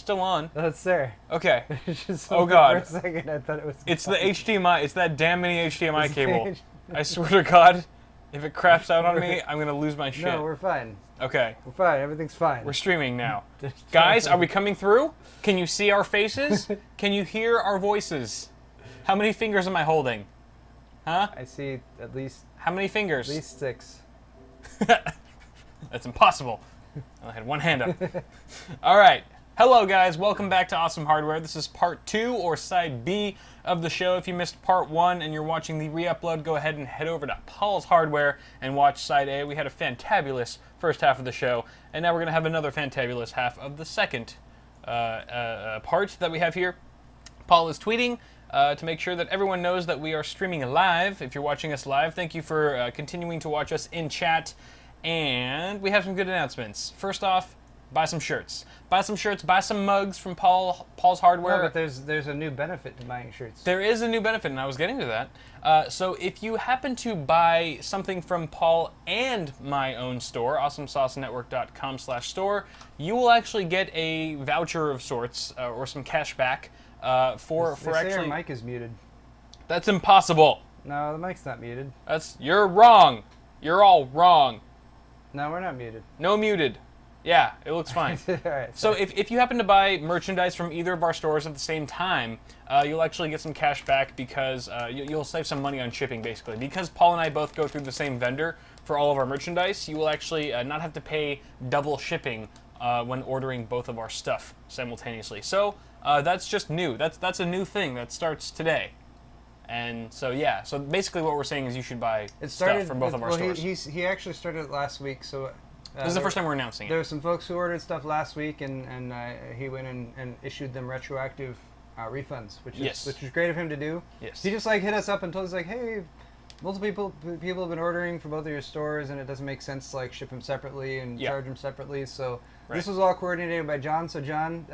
still on. That's there. Okay. Just Oh God. For a second, I thought it was. It's the HDMI. It's that damn mini HDMI It's cable. the I swear to God, if it craps out on me, I'm gonna lose my shit. No, we're fine. Okay. We're fine. Everything's fine. We're streaming now. Guys, are we coming through? Can you see our faces? Can you hear our voices? How many fingers am I holding? Huh? I see at least. How many fingers? At least 6. That's impossible. I had one hand up. All right. Hello, guys. Welcome back to Awesome Hardware. This is part 2, or side B, of the show. If you missed part 1 and you're watching the re-upload, go ahead and head over to Paul's Hardware and watch side A. We had a fantabulous first half of the show, and now we're going to have another fantabulous half of the second part that we have here. Paul is tweeting to make sure that everyone knows that we are streaming live. If you're watching us live, thank you for continuing to watch us in chat. And we have some good announcements. First off, buy some shirts. Buy some shirts, buy some mugs from Paul's Hardware. No, but there's a new benefit to buying shirts. There is a new benefit, and I was getting to that. So if you happen to buy something from Paul and my own store, awesomesaucenetwork.com/store, you will actually get a voucher of sorts, or some cash back for They say actually... our mic is muted. That's impossible. No, the mic's not muted. You're wrong. You're all wrong. No, we're not muted. No muted. Yeah, it looks fine. All right, So if you happen to buy merchandise from either of our stores at the same time, you'll actually get some cash back because you'll save some money on shipping, basically. Because Paul and I both go through the same vendor for all of our merchandise, you will actually not have to pay double shipping when ordering both of our stuff simultaneously. So that's just new. That's a new thing that starts today. And so, yeah. So basically what we're saying is you should buy stuff from both of our stores. He actually started it last week, so... This is the first time we're announcing it. There were some folks who ordered stuff last week, and he went and issued them retroactive refunds, which is great of him to do. Yes. He just hit us up and told us hey, multiple people have been ordering from both of your stores, and it doesn't make sense to ship them separately and charge them separately. So this was all coordinated by John. So John,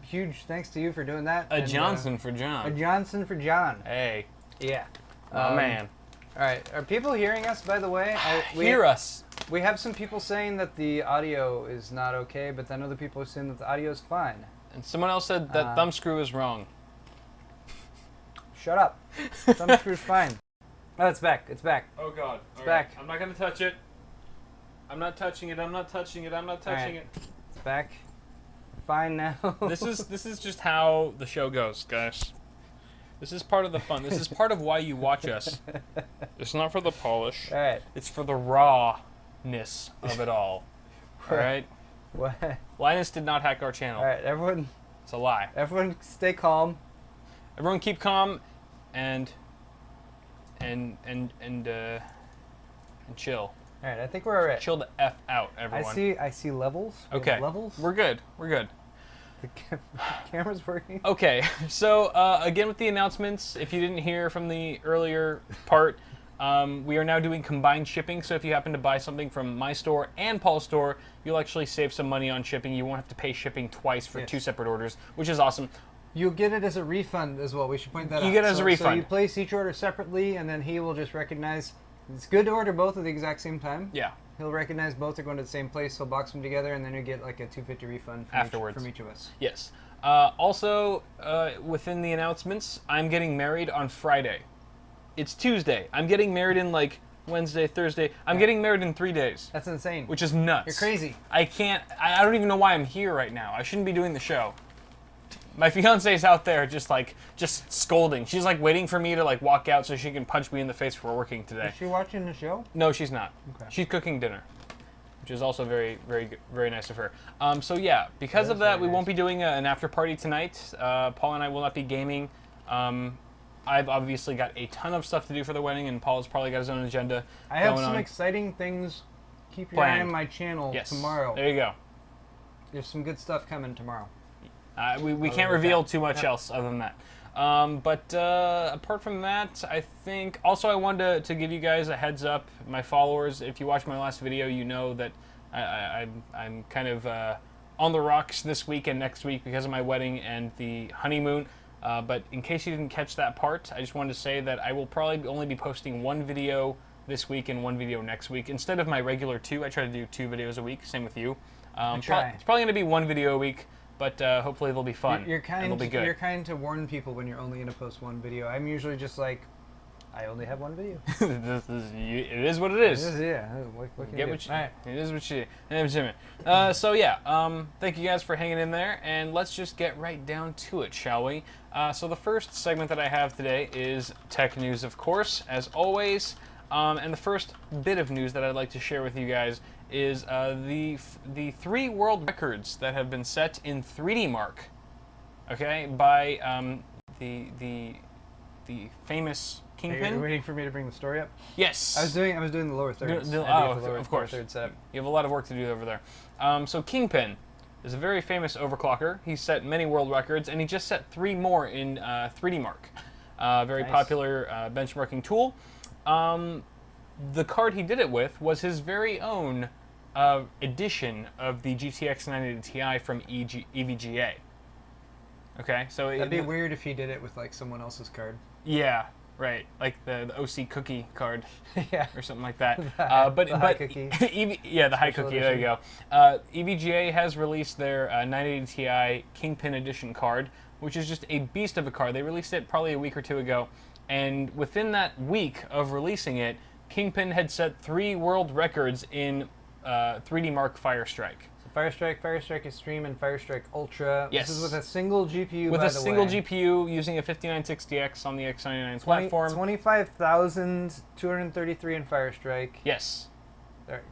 huge thanks to you for doing that. Johnson for John. A Johnson for John. Hey. Yeah. Oh man. All right. Are people hearing us? By the way, hear us. We have some people saying that the audio is not okay, but then other people are saying that the audio is fine. And someone else said that thumbscrew is wrong. Shut up. Thumbscrew's fine. Oh, it's back. It's back. Oh God. It's back. I'm not gonna touch it. I'm not touching it. I'm not touching it. I'm not touching it. It's back. Fine now. This is just how the show goes, guys. This is part of the fun. This is part of why you watch us. It's not for the polish. All right. It's for the rawness of it all. All right. What? Linus did not hack our channel. All right, everyone. It's a lie. Everyone, stay calm. Everyone, keep calm and chill. All right, I think we're all right. Chill the f out, everyone. I see levels. Okay. Levels. We're good. We're good. The camera's working. Okay, so again with the announcements, if you didn't hear from the earlier part, we are now doing combined shipping. So if you happen to buy something from my store and Paul's store, you'll actually save some money on shipping. You won't have to pay shipping twice for 2 separate orders, which is awesome. You'll get it as a refund as well. We should point that out. You get it as a refund. So you place each order separately, and then he will just recognize. It's good to order both at the exact same time. Yeah. He'll recognize both are going to the same place. He'll box them together, and then you get a $250 refund from each of us. Yes. Also, within the announcements, I'm getting married on Friday. It's Tuesday. I'm getting married in Wednesday, Thursday. I'm getting married in 3 days. That's insane. Which is nuts. You're crazy. I can't. I don't even know why I'm here right now. I shouldn't be doing the show. My fiance's out there just scolding. She's waiting for me to walk out so she can punch me in the face for working today. Is she watching the show? No, she's not. Okay. She's cooking dinner, which is also very, very good, very nice of her. So yeah, because of that, we won't be doing an after party tonight. Paul and I will not be gaming. I've obviously got a ton of stuff to do for the wedding, and Paul's probably got his own agenda. I have some exciting things. Keep your eye on my channel tomorrow. There you go. There's some good stuff coming tomorrow. We can't reveal too much else other than that. But apart from that, I think... Also, I wanted to give you guys a heads up. My followers, if you watched my last video, you know that I'm kind of on the rocks this week and next week because of my wedding and the honeymoon. But in case you didn't catch that part, I just wanted to say that I will probably only be posting 1 video this week and 1 video next week. Instead of my regular 2, I try to do 2 videos a week. Same with you. It's probably going to be 1 video a week. but hopefully they'll be fun. You're kind. And they'll be good. You're kind to warn people when you're only going to post one video. I'm usually just like, I only have one video. It is what it is. Yeah. What can you do? All right. It is what you do. So yeah, thank you guys for hanging in there, and let's just get right down to it, shall we? So the first segment that I have today is tech news, of course, as always. And the first bit of news that I'd like to share with you guys is the 3 world records that have been set in 3DMark. Okay, by the famous Kingpin. Are you waiting for me to bring the story up? Yes. I was doing the lower thirds. Of course. Third setup. You have a lot of work to do over there. So Kingpin is a very famous overclocker. He set many world records, and he just set 3 more in 3DMark. Very popular benchmarking tool. The card he did it with was his very own edition of the GTX 980 Ti from EVGA. Okay, so that'd be weird if he did it with like someone else's card. Yeah, right, like the OC cookie card, yeah, or something like that. The high cookie. Yeah, the high cookie. There you go. EVGA has released their 980 Ti Kingpin Edition card, which is just a beast of a card. They released it probably a week or two ago, and within that week of releasing it, Kingpin had set 3 world records in 3DMark Firestrike. Firestrike Extreme, and Firestrike Ultra. Yes. This is with a single GPU, with a single GPU using a 5960X on the X99 platform. 25,233 in Firestrike. Yes.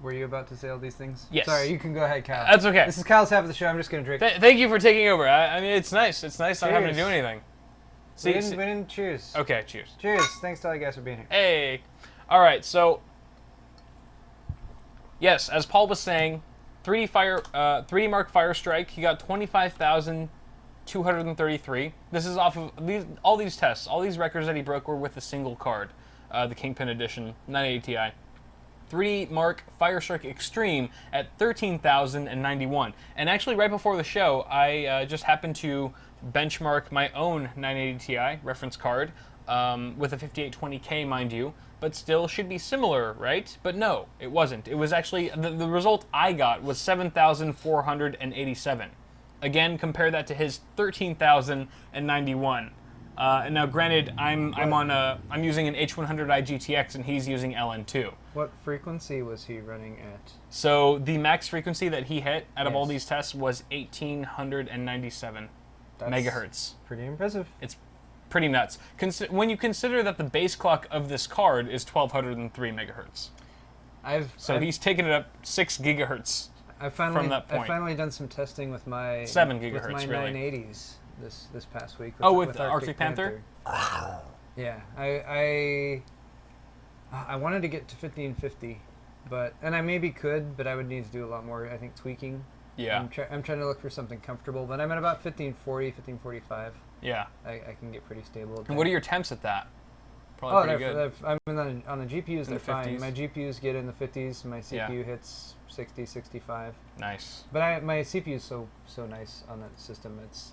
Were you about to say all these things? Yes. Sorry, you can go ahead, Kyle. That's okay. This is Kyle's half of the show. I'm just going to drink. Thank you for taking over. I mean, it's nice. It's nice not having to do anything. We didn't cheers. Okay, cheers. Cheers. Thanks to all you guys for being here. Hey. All right, so yes, as Paul was saying, 3DMark Firestrike, he got 25,233. This is off of all these tests. All these records that he broke were with a single card, the Kingpin Edition 980 Ti. 3DMark Firestrike Extreme at 13,091. And actually, right before the show, I just happened to benchmark my own 980 Ti reference card with a 5820K, mind you, but still should be similar, right? But no, it wasn't. It was actually, the result I got was 7,487. Again, compare that to his 13,091. And now, granted, I'm using an H100i GTX and he's using LN2. What frequency was he running at? So the max frequency that he hit out of all these tests was 1,897 megahertz. Pretty impressive. It's pretty nuts. When you consider that the base clock of this card is 1,203 megahertz. He's taken it up 6 gigahertz from that point. I've finally done some testing with my 7 gigahertz, with my really. 980s this past week. With Arctic Panther? Yeah, I wanted to get to 1550, and I maybe could, but I would need to do a lot more, I think, tweaking. Yeah. I'm trying to look for something comfortable, but I'm at about 1540, 1545. Yeah. I can get pretty stable. And what are your temps at that? Probably pretty good. I'm on the GPUs, they're fine. 50s. My GPUs get in the 50s, my CPU hits 60, 65. Nice. But my CPU is so nice on that system, it's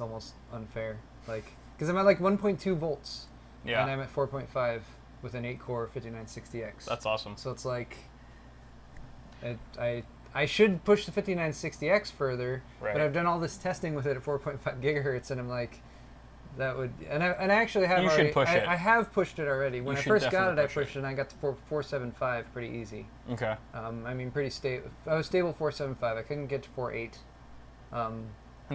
almost unfair. Because I'm at 1.2 volts, and I'm at 4.5 with an 8-core 5960X. That's awesome. So it's I should push the 5960X further, but I've done all this testing with it at 4.5 gigahertz, and I'm like, that would, and I actually have. You should push it. I have pushed it already. When I first got it, I pushed it, and I got to 475 pretty easy. Okay. I mean, pretty stable. I was stable 475. I couldn't get to 4.8. And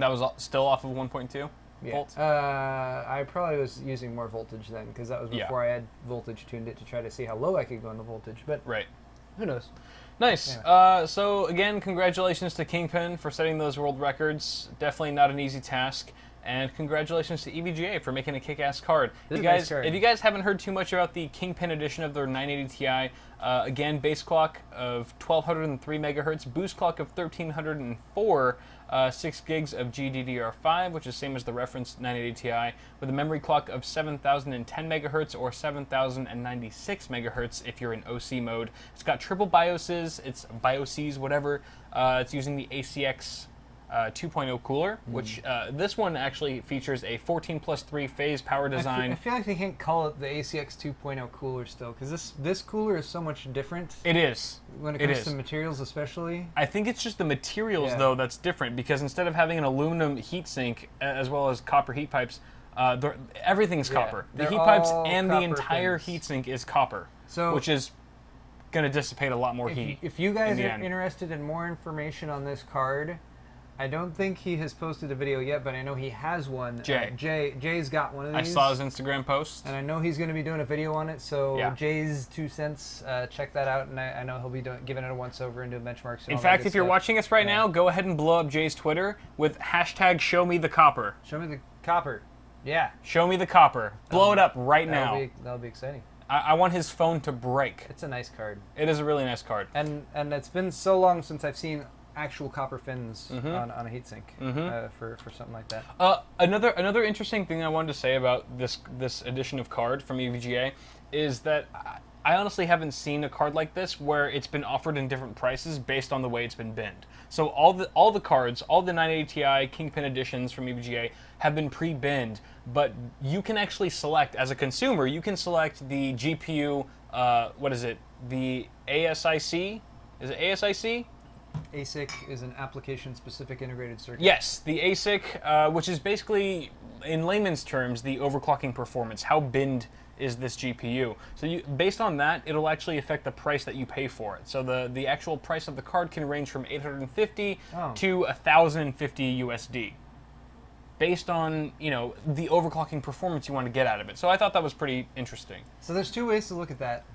that was still off of 1.2 volts? I probably was using more voltage then, because that was before I had voltage tuned it to try to see how low I could go on the voltage. But who knows? Nice. Anyway. So again, congratulations to Kingpin for setting those world records. Definitely not an easy task. And congratulations to EVGA for making a kick-ass card. If you guys haven't heard too much about the Kingpin edition of their 980 Ti, again, base clock of 1203 megahertz, boost clock of 1304, 6 gigs of GDDR5, which is same as the reference 980 Ti, with a memory clock of 7010 megahertz or 7096 megahertz if you're in OC mode. It's got triple BIOSes, it's BIOSes, whatever. It's using the ACX 2.0 cooler, which this one actually features a 14+3 phase power design. I feel like they can't call it the ACX 2.0 cooler still, because this cooler is so much different. It is. When it comes to materials especially. I think it's just the materials, though, that's different, because instead of having an aluminum heatsink as well as copper heat pipes, everything's copper. The heat pipes and the entire heatsink is copper, which is going to dissipate a lot more heat. If you guys are interested in more information on this card, I don't think he has posted a video yet, but I know he has one. Jay's got one of these. I saw his Instagram post. And I know he's going to be doing a video on it, so Jay's 2 cents, check that out, and I know he'll be giving it a once-over and doing benchmarks. In fact, if you're watching us right now, go ahead and blow up Jay's Twitter with hashtag #ShowMeTheCopper. Show me the copper. Yeah. Show me the copper. Blow it up right now. That'll be exciting. I want his phone to break. It's a nice card. It is a really nice card. And it's been so long since I've seen actual copper fins on a heatsink for something like that. Another interesting thing I wanted to say about this edition of card from EVGA is that I honestly haven't seen a card like this where it's been offered in different prices based on the way it's been binned. So all the cards, all the 980 Ti Kingpin editions from EVGA have been pre-binned, but you can actually select, as a consumer, you can select the GPU, what is it, the ASIC? Is it ASIC? ASIC is an application-specific integrated circuit. Yes, the ASIC, which is basically, in layman's terms, the overclocking performance. How binned is this GPU? So based on that, it'll actually affect the price that you pay for it. So the actual price of the card can range from 850 to 1,050 USD, based on the overclocking performance you want to get out of it. So I thought that was pretty interesting. So there's 2 ways to look at that.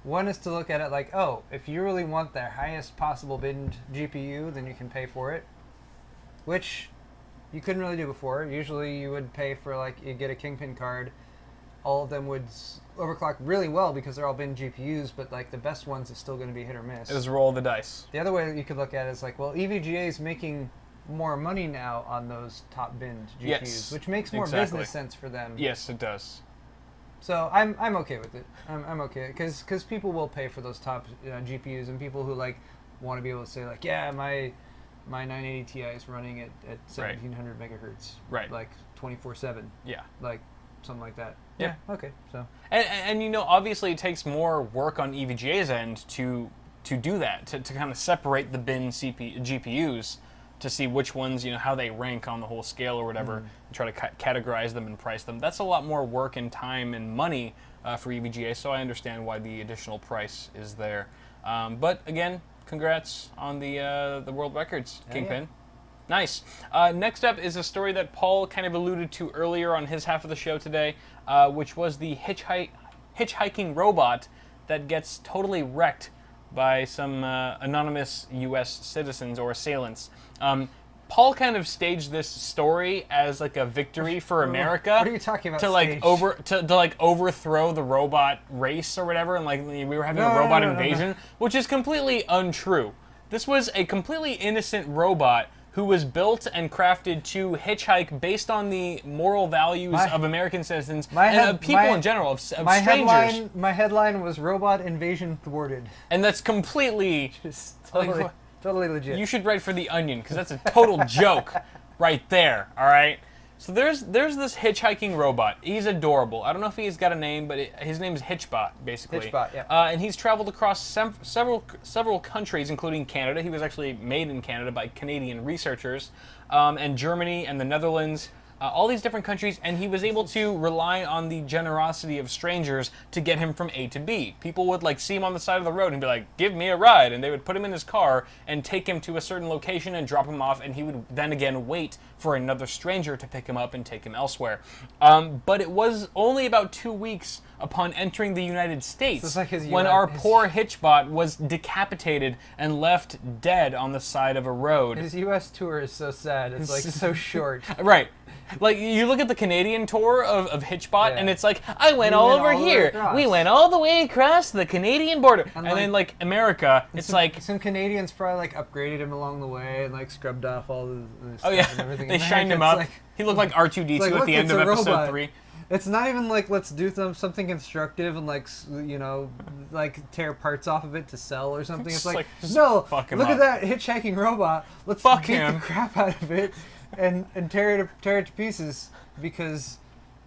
One is to look at it like, oh, if you really want the highest possible binned GPU, then you can pay for it, which you couldn't really do before. Usually you would pay for, like, you get a Kingpin card, all of them would overclock really well because they're all binned GPUs, but like the best ones is still going to be hit or miss. It was roll the dice. The other way you could look at it is like, well, EVGA is making more money now on those top binned GPUs, which makes more business sense for them. Yes, it does. So I'm okay with it. I'm okay because people will pay for those top GPUs, and people who like want to be able to say like, yeah, my 980 Ti is running at 1700 megahertz, right? Like 24/7. Yeah, like something like that. Yep. Yeah. Okay. So and obviously it takes more work on EVGA's end to do that, to kind of separate the bin GPUs. To see which ones, how they rank on the whole scale or whatever, and try to categorize them and price them. That's a lot more work and time and money for EVGA, so I understand why the additional price is there. But again, congrats on the world records, Kingpin. Yeah. Nice. Next up is a story that Paul kind of alluded to earlier on his half of the show today, which was the hitchhiking robot that gets totally wrecked by some anonymous U.S. citizens or assailants. Paul kind of staged this story as like a victory for America. What are you talking about? To overthrow the robot race or whatever, and like we were having a robot invasion, which is completely untrue. This was a completely innocent robot who was built and crafted to hitchhike based on the moral values of American citizens and of people in general, of strangers. My headline was "Robot Invasion Thwarted," and that's completely totally legit. You should write for The Onion, because that's a total joke right there, all right? So there's this hitchhiking robot. He's adorable. I don't know if he's got a name, but his name is Hitchbot, basically. Hitchbot, yeah. And he's traveled across several countries, including Canada. He was actually made in Canada by Canadian researchers, and Germany and the Netherlands. All these different countries, and he was able to rely on the generosity of strangers to get him from A to B. People would like see him on the side of the road and be like, "Give me a ride," and they would put him in his car and take him to a certain location and drop him off, and he would then again wait for another stranger to pick him up and take him elsewhere. But it was only about 2 weeks upon entering the United States when our poor Hitchbot was decapitated and left dead on the side of a road. His U.S. tour is so sad. It's like so short. Right. Like, you look at the Canadian tour of Hitchbot, and it's like, I went all over here. We went all the way across the Canadian border. And then, like, America, it's like... Some Canadians probably, like, upgraded him along the way and, like, scrubbed off all the stuff and everything. They shined him up. He looked like R2-D2 at the end of episode 3. It's not even like let's do something constructive and like like tear parts off of it to sell or something. It's like no, look at that hitchhiking robot. Let's beat the crap out of it and tear it to pieces because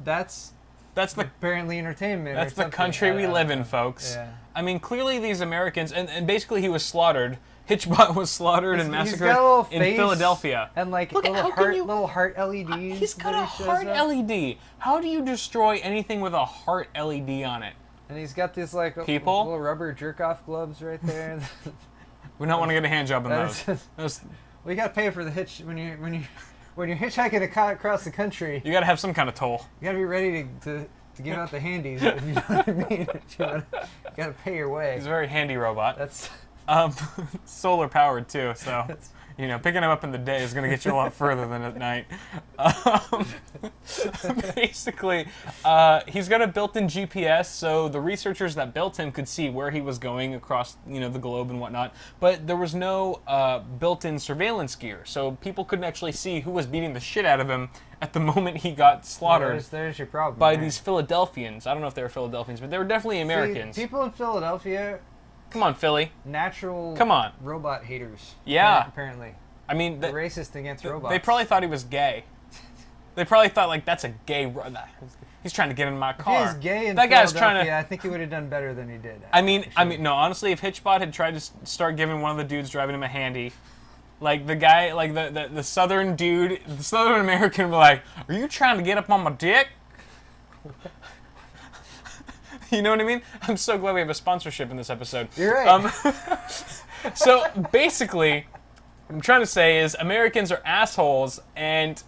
that's the apparently entertainment. That's the country we live in, folks. Yeah. I mean, clearly these Americans, and basically he was slaughtered. Hitchbot was slaughtered and massacred in Philadelphia. And like little heart LEDs. He's got a heart LED. How do you destroy anything with a heart LED on it? And he's got these like little rubber jerk-off gloves right there. We don't want to get a hand job on those. Well, you got to pay for the hitch when you're hitchhiking across the country. You got to have some kind of toll. You got to be ready to give out the handies. If you know what I mean. You got to pay your way. He's a very handy robot. That's. Solar powered too, so picking him up in the day is going to get you a lot further than at night. Basically, he's got a built-in GPS, so the researchers that built him could see where he was going across the globe and whatnot. But there was no built-in surveillance gear, so people couldn't actually see who was beating the shit out of him at the moment he got slaughtered. There's your problem. By these Philadelphians. I don't know if they were Philadelphians, but they were definitely Americans. People in Philadelphia. Come on, Philly. Natural. Come on. Robot haters. Yeah. Apparently. I mean, they're racist against robots. They probably thought he was gay. They probably thought like that's a gay. He's trying to get in my car. If he's gay in that guy's trying to. I think he would have done better than he did. I mean, no. Honestly, if Hitchbot had tried to start giving one of the dudes driving him a handy, like the guy, like the Southern dude, the Southern American, would be like, "Are you trying to get up on my dick?" You know what I mean? I'm so glad we have a sponsorship in this episode. You're right. So basically, what I'm trying to say is Americans are assholes, and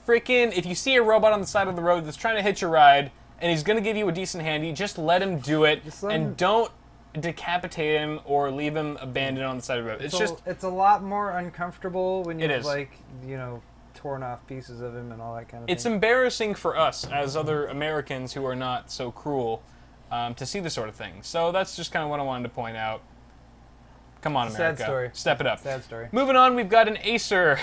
freaking if you see a robot on the side of the road that's trying to hitch a ride, and he's going to give you a decent handy, just let him do it, and don't decapitate him or leave him abandoned on the side of the road. It's a lot more uncomfortable when you've torn off pieces of him and all that kind of thing. It's embarrassing for us as other Americans who are not so cruel. To see this sort of thing. So that's just kind of what I wanted to point out. Come on, America. Sad story. Step it up. Sad story. Moving on, we've got an Acer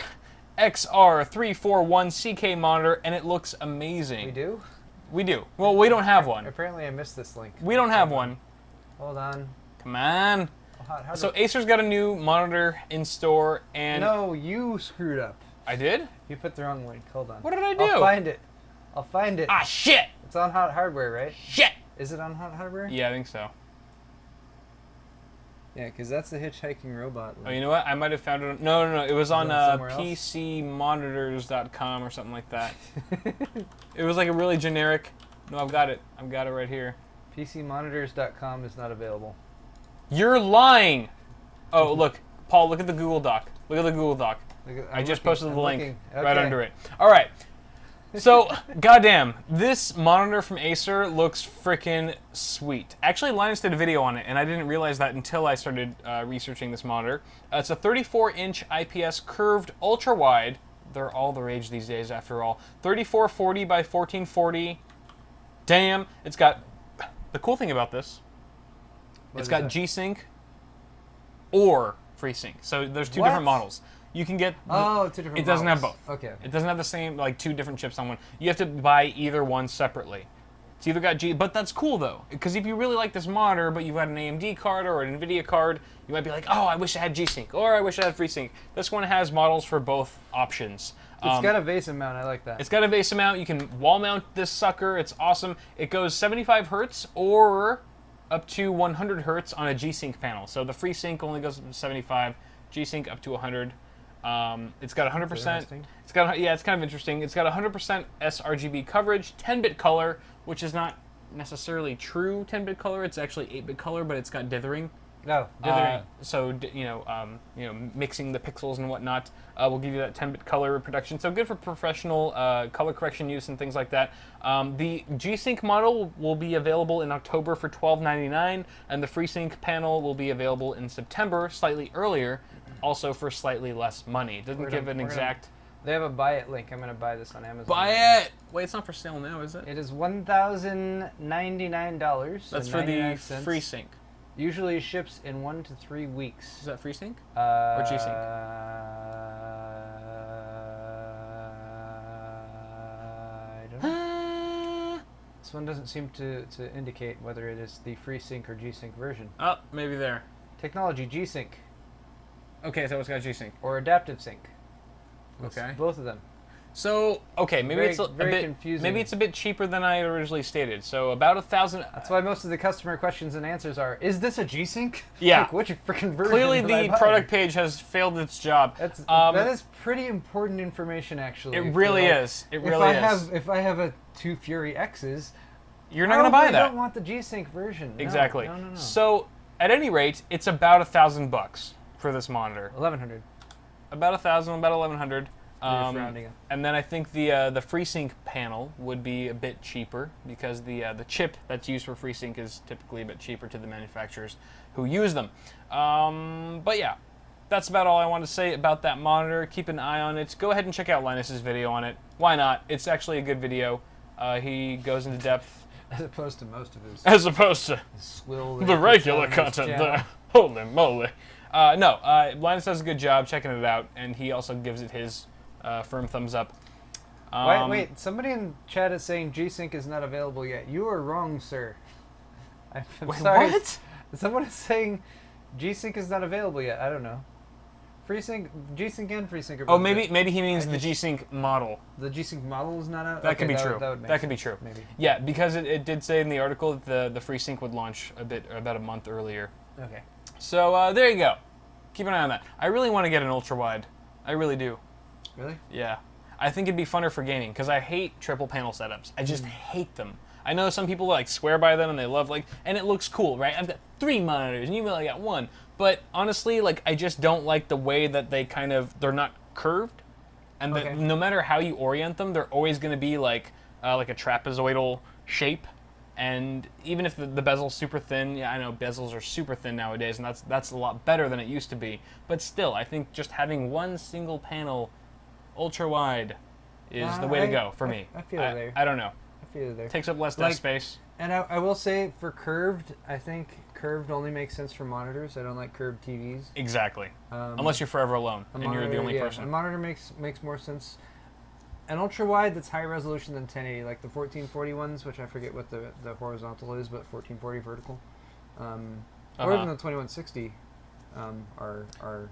XR341CK monitor, and it looks amazing. We do? We do. Well, we don't have one. Apparently I missed this link. We don't have one. Hold on. Come on. So Acer's got a new monitor in store, and... No, you screwed up. I did? You put the wrong link. Hold on. What did I do? I'll find it. Ah, shit! It's on Hot Hardware, right? Shit! Is it on Hot Hardware? Yeah, I think so. Yeah, because that's the hitchhiking robot link. Oh, you know what? I might have found it. No. It was on PCmonitors.com or something like that. It was like a really generic... No, I've got it. I've got it right here. PCmonitors.com is not available. You're lying! Oh, look. Paul, look at the Google Doc. Look at the Google Doc. I just posted the link right under it. All right. So, goddamn, this monitor from Acer looks freaking sweet. Actually, Linus did a video on it, and I didn't realize that until I started researching this monitor. It's a 34-inch IPS curved ultra-wide. They're all the rage these days, after all. 3440 by 1440. Damn. It's got... The cool thing about this, it's got G-Sync or FreeSync. So there's two different models. You can get... two different models. It doesn't have both. Okay. It doesn't have the same, like, two different chips on one. You have to buy either one separately. It's either got but that's cool, though. Because if you really like this monitor, but you've got an AMD card or an NVIDIA card, you might be like, oh, I wish I had G-Sync, or I wish I had FreeSync. This one has models for both options. It's got a VESA mount. I like that. It's got a VESA mount. You can wall mount this sucker. It's awesome. It goes 75 hertz or up to 100 hertz on a G-Sync panel. So the FreeSync only goes up to 75, G-Sync up to 100. It's got 100%. It's got it's kind of interesting. It's got 100% sRGB coverage, 10-bit color, which is not necessarily true 10-bit color. It's actually 8-bit color, but it's got dithering. No, dithering. So mixing the pixels and whatnot will give you that 10-bit color reproduction. So good for professional color correction use and things like that. The G-Sync model will be available in October for $12.99, and the FreeSync panel will be available in September, slightly earlier, also for slightly less money. It doesn't give an exact... They have a buy it link. I'm going to buy this on Amazon. Buy it! Wait, it's not for sale now, is it? It is $1,099. That's for the FreeSync. Usually ships in 1 to 3 weeks. Is that FreeSync? Or G-Sync? I don't know. This one doesn't seem to indicate whether it is the FreeSync or G-Sync version. Oh, maybe there. Technology, G-Sync. Okay, so it's got G-Sync. Or Adaptive Sync. Okay. Both of them. So, okay, maybe it's a bit confusing. Maybe it's a bit cheaper than I had originally stated. So about 1,000. That's why most of the customer questions and answers are: is this a G-Sync? Yeah. Like, which freaking version? Clearly, the product page has failed its job. That is pretty important information, actually. It really is. It really is. If I have a 2 Fury X's, you're not going to buy that. I don't want the G-Sync version. Exactly. No. So, at any rate, it's about $1,000 for this monitor. 1,100. About 1,000, about 1,100. Rounding up. And then I think the FreeSync panel would be a bit cheaper because the chip that's used for FreeSync is typically a bit cheaper to the manufacturers who use them. But yeah, that's about all I want to say about that monitor. Keep an eye on it. Go ahead and check out Linus's video on it. Why not? It's actually a good video. He goes into depth. As opposed to most of his. As opposed to the regular content there. Holy moly. Linus does a good job checking it out, and he also gives it his firm thumbs up. Wait, somebody in chat is saying G-Sync is not available yet. You are wrong, sir. I'm sorry. What? Someone is saying G-Sync is not available yet. I don't know. FreeSync, G-Sync and FreeSync are both maybe he means the G-Sync model. The G-Sync model is not out? That could be true. That could be true. Maybe. Yeah, because it did say in the article that the FreeSync would launch about a month earlier. Okay. So there you go. Keep an eye on that. I really want to get an ultra-wide. I really do. Really? Yeah. I think it'd be funner for gaming, because I hate triple panel setups. I just hate them. I know some people like swear by them and they love and it looks cool, right? I've got 3 monitors and you've only got 1. But honestly, I just don't like the way that they're not curved. And no matter how you orient them, they're always going to be like a trapezoidal shape. And even if the bezel's super thin, yeah, I know bezels are super thin nowadays, and that's a lot better than it used to be. But still, I think just having one single panel ultra wide is the way to go for me. I feel it there. I don't know. I feel it there. Takes up less desk space. And I will say, for curved, I think curved only makes sense for monitors. I don't like curved TVs. Exactly. Unless you're forever alone and you're the only person. A monitor makes more sense. An ultra wide that's higher resolution than 1080, like the 1440 ones, which I forget what the horizontal is, but 1440 vertical, or even the 2160 are.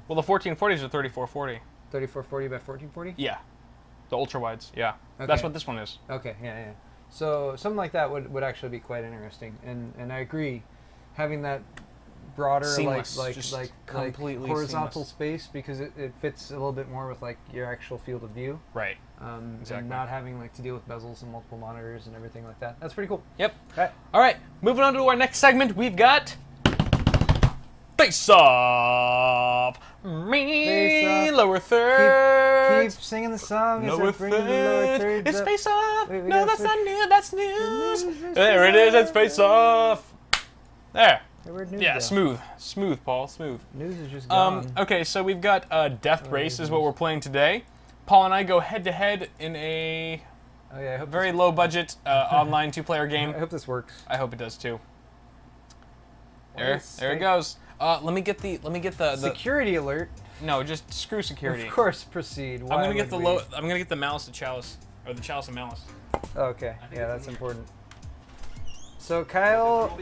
Well, the 1440s are 3440. 3440 by 1440. Yeah, the ultra wides. Yeah, okay. That's what this one is. Okay, yeah. So something like that would actually be quite interesting, and I agree, having that broader seamless, like completely horizontal seamless space, because it fits a little bit more with your actual field of view. Right. Exactly. And not having to deal with bezels and multiple monitors and everything like that. That's pretty cool. Yep. Okay. All right. Moving on to our next segment, we've got Face Off. Lower third. Keep singing the song. Lower third. It's Face Off. Wait, no, that's not new. That's news. There it is. It's Face Off. There. Yeah, smooth, Paul, smooth. News is just gone. Okay, so we've got Death Race is what we're playing today. Paul and I go head-to-head in a very low-budget online 2-player game. I hope this works. I hope it does too. There it goes. Let me get the security alert. No, just screw security. Of course, proceed. I'm gonna get the Malice of Chalice, or the Chalice of Malice. Okay, yeah, that's important. So Kyle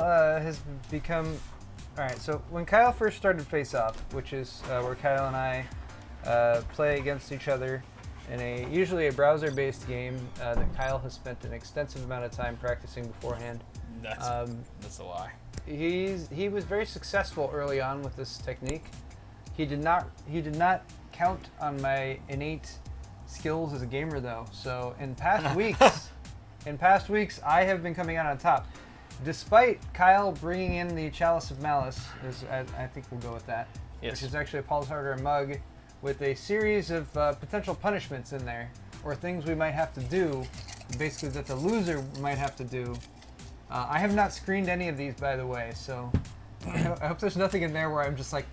has become... Alright, so when Kyle first started Face Off, which is where Kyle and I play against each other in usually a browser-based game that Kyle has spent an extensive amount of time practicing beforehand. That's a lie. He was very successful early on with this technique. He did not count on my innate skills as a gamer though. So in past weeks, I have been coming out on top. Despite Kyle bringing in the Chalice of Malice, I think we'll go with that, yes. Which is actually a Paul's Hardware mug with a series of potential punishments in there, or things we might have to do, basically that the loser might have to do. I have not screened any of these, by the way, so I hope there's nothing in there where I'm just like,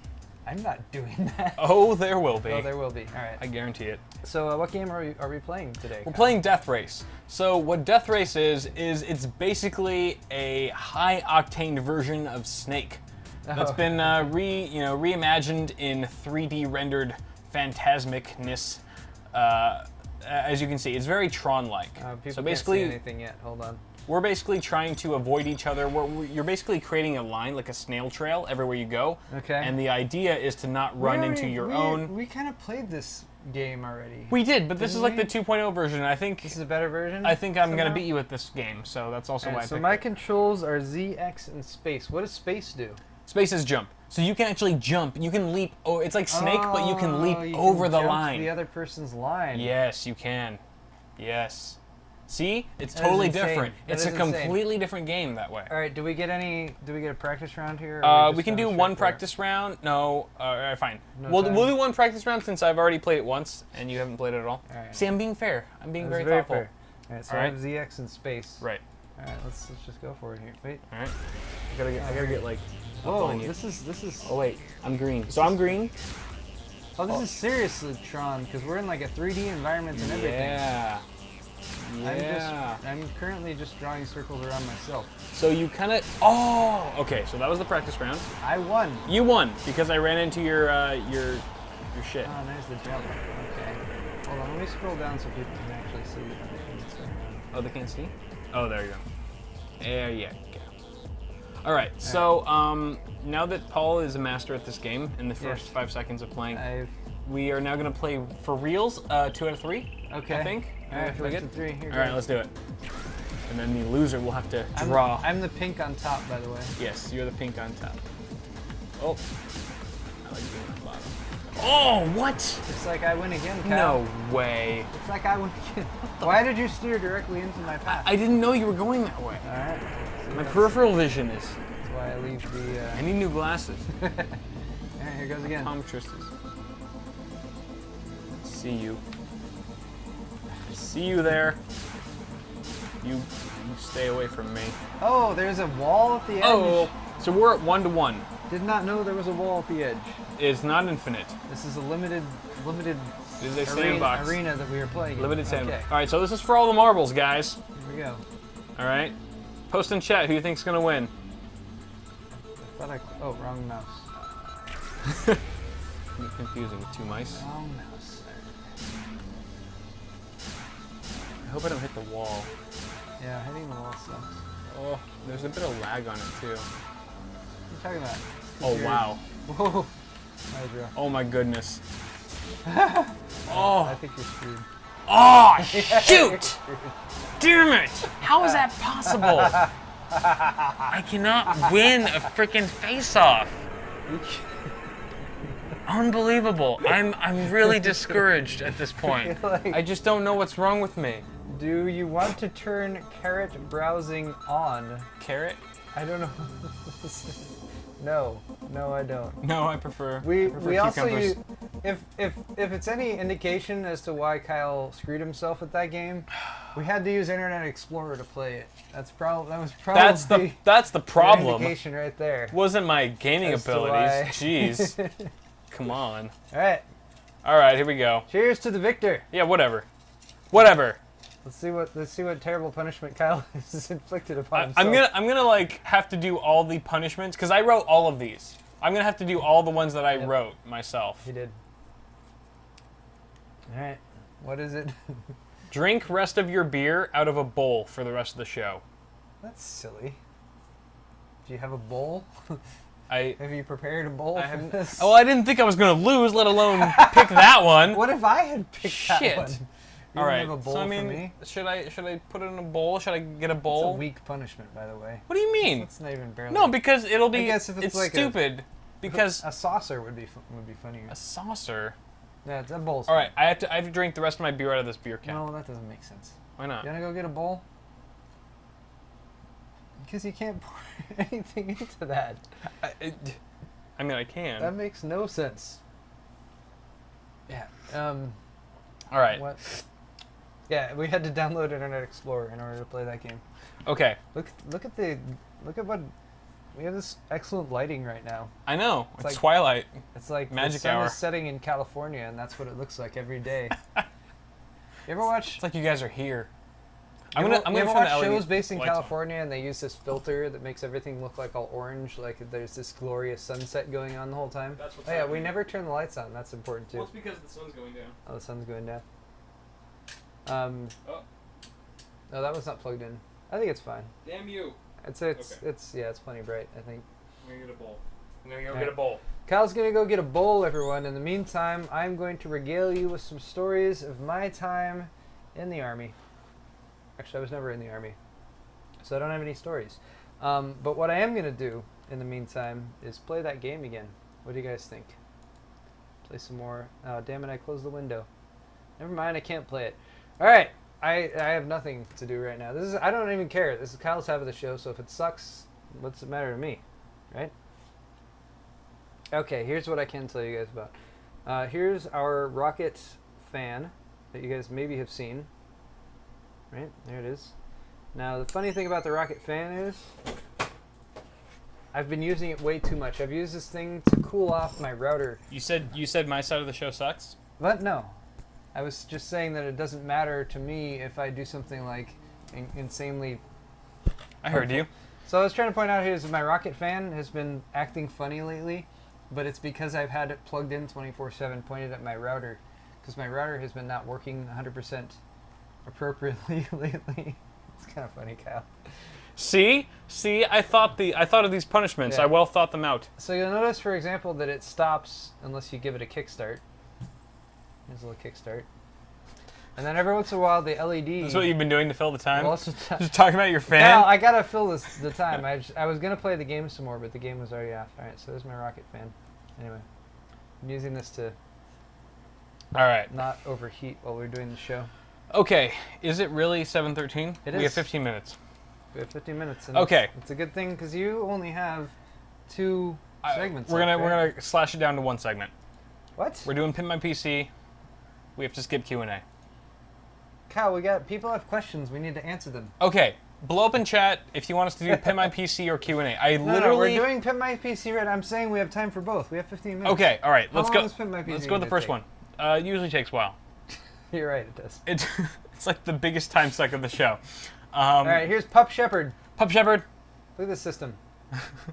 I'm not doing that. Oh, there will be. Oh, there will be. All right. I guarantee it. So what game are we playing today? We're playing Death Race. So what Death Race is it's basically a high-octane version of Snake that's been reimagined in 3D rendered phantasmicness. as you can see, it's very Tron-like. People so basically, can't see anything yet. Hold on. We're basically trying to avoid each other. You're basically creating a line, like a snail trail, everywhere you go. Okay. And the idea is to not run into your own. We kind of played this game already. We did, but this is like the 2.0 version. I think this is a better version. I think I'm gonna beat you at this game, so that's also why I picked it. So my controls are Z, X, and space. What does space do? Space is jump. So you can actually jump. You can leap. Oh, it's like Snake, but you can leap over the line. The other person's line. Yes, you can. Yes. See, it's totally different. It's a completely different game that way. All right, do we get a practice round here? We can do one practice round. No, fine. We'll do one practice round since I've already played it once and you haven't played it at all. All right. See, I'm being fair. I'm being very thoughtful. Fair. All right, so I have ZX in space. Right. All right, let's just go for it here. Wait. All right. I gotta get like. Whoa, this is. Oh wait, I'm green. So I'm green. Oh, this is seriously Tron because we're in like a 3D environment and everything. Yeah. Yeah. I'm currently just drawing circles around myself. So you kind of. Oh. Okay. So that was the practice round. I won. You won because I ran into your shit. Oh, there's the jump. Okay. Hold on. Let me scroll down so people can actually see what's going on. Oh, they can't see. Oh, there you go. There you go. All right. So now that Paul is a master at this game in the first 5 seconds of playing, we are now going to play for reals 2 out of 3. Okay. I think. All right, 2 out of 3. All right, let's do it. And then the loser will have to draw. I'm the pink on top, by the way. Yes, you're the pink on top. Oh. I like being on the bottom. Oh, what? It's like I win again, Kyle. No way. It's like I win again. Why did you steer directly into my path? I didn't know you were going that way. All right. My peripheral vision is. That's why I leave the. I need new glasses. All right, here goes again. Optometrist. See you. See you there. You stay away from me. Oh, there's a wall at the edge. Oh, so we're at 1 to 1. Did not know there was a wall at the edge. It's not infinite. This is a limited sandbox arena that we are playing. Limited sandbox. Okay. All right, so this is for all the marbles, guys. Here we go. All right. Post in chat who you think's gonna win. Oh, wrong mouse. You're confusing with 2 mice. Wrong mouse. I hope I don't hit the wall. Yeah, hitting the wall sucks. Oh, there's a bit of lag on it too. What are you talking about? Oh wow. Whoa. Oh my goodness. Oh. I think you're screwed. Oh shoot! Damn it! How is that possible? I cannot win a freaking face-off. Unbelievable. I'm really discouraged at this point. I just don't know what's wrong with me. Do you want to turn carrot browsing on? Carrot? I don't know. No, I don't. No, I prefer. We also use, if it's any indication as to why Kyle screwed himself with that game, we had to use Internet Explorer to play it. That was probably that's the problem. Indication right there. Wasn't my gaming abilities. Jeez. Come on. All right, here we go. Cheers to the victor. Yeah, whatever. Whatever. Let's see what terrible punishment Kyle has inflicted upon himself. I'm gonna like have to do all the punishments because I wrote all of these. I'm gonna have to do all the ones that I wrote myself. He did. All right. What is it? Drink rest of your beer out of a bowl for the rest of the show. That's silly. Do you have a bowl? Have you prepared a bowl for this? Oh, I didn't think I was gonna lose, let alone pick that one. What if I had picked that one? All right. Have a bowl so I mean, for me? should I put it in a bowl? Should I get a bowl? It's a weak punishment, by the way. What do you mean? It's not even barely. No, because it'll be. I guess if it's like stupid. Because a saucer would be funnier. A saucer. Yeah, it's a bowl. All right, I have to drink the rest of my beer out of this beer can. No, that doesn't make sense. Why not? You wanna go get a bowl? Because you can't pour anything into that. I mean, I can. That makes no sense. Yeah. All right. What? Yeah, we had to download Internet Explorer in order to play that game. Okay. Look at what we have. This excellent lighting right now. I know. It's like twilight. It's like magic the sun hour. is setting in California, and that's what it looks like every day. You ever watch? It's like you guys are here. I'm gonna watch shows based in lights California, and they use this filter that makes everything look like all orange, like there's this glorious sunset going on the whole time. That's what's yeah, we never turn the lights on. That's important too. Well, it's because the sun's going down. Oh, the sun's going down. Oh, that was not plugged in. I think it's fine. Damn you. I'd say it's plenty bright, I think. I'm gonna get a bowl. I'm gonna go get a bowl. Kyle's gonna go get a bowl, everyone. In the meantime, I'm going to regale you with some stories of my time in the Army. Actually, I was never in the Army, so I don't have any stories. But what I am gonna do in the meantime is play that game again. What do you guys think? Play some more. Oh, damn it, I closed the window. Never mind, I can't play it. All right, I have nothing to do right now. I don't even care. This is Kyle's half of the show, so if it sucks, what's it matter to me, right? Okay, here's what I can tell you guys about. Here's our rocket fan that you guys maybe have seen. Right, there it is. Now, the funny thing about the rocket fan is I've been using it way too much. I've used this thing to cool off my router. You said my side of the show sucks? But no. I was just saying that it doesn't matter to me if I do something like insanely... I heard you. So I was trying to point out here is my rocket fan has been acting funny lately, but it's because I've had it plugged in 24/7 pointed at my router, because my router has been not working 100% appropriately lately. It's kind of funny, Kyle. See, I thought of these punishments. Yeah. I well thought them out. So you'll notice, for example, that it stops unless you give it a kickstart. There's a little kickstart. And then every once in a while, the LED... That's what you've been doing to fill the time? Well, Just talking about your fan? Kyle, I gotta fill the time. I was gonna play the game some more, but the game was already off. Alright, so there's my rocket fan. Anyway, I'm using this to not overheat while we're doing the show. Okay, is it really 7:13? It is. We have 15 minutes. We have 15 minutes. And okay. It's a good thing because you only have 2 segments. We're gonna slash it down to 1 segment. What? We're doing Pimp My PC. We have to skip Q&A. Kyle, people have questions. We need to answer them. Okay, blow up in chat if you want us to do Pimp My PC or Q&A. No, we're doing Pimp My PC right. I'm saying we have time for both. We have 15 minutes. Okay, all right. Let's go. Pimp My PC Let's go to the first one. It usually takes a while. You're right, it does. It's like the biggest time suck of the show. All right, here's Pup Shepherd. Pup Shepherd. Look at this system.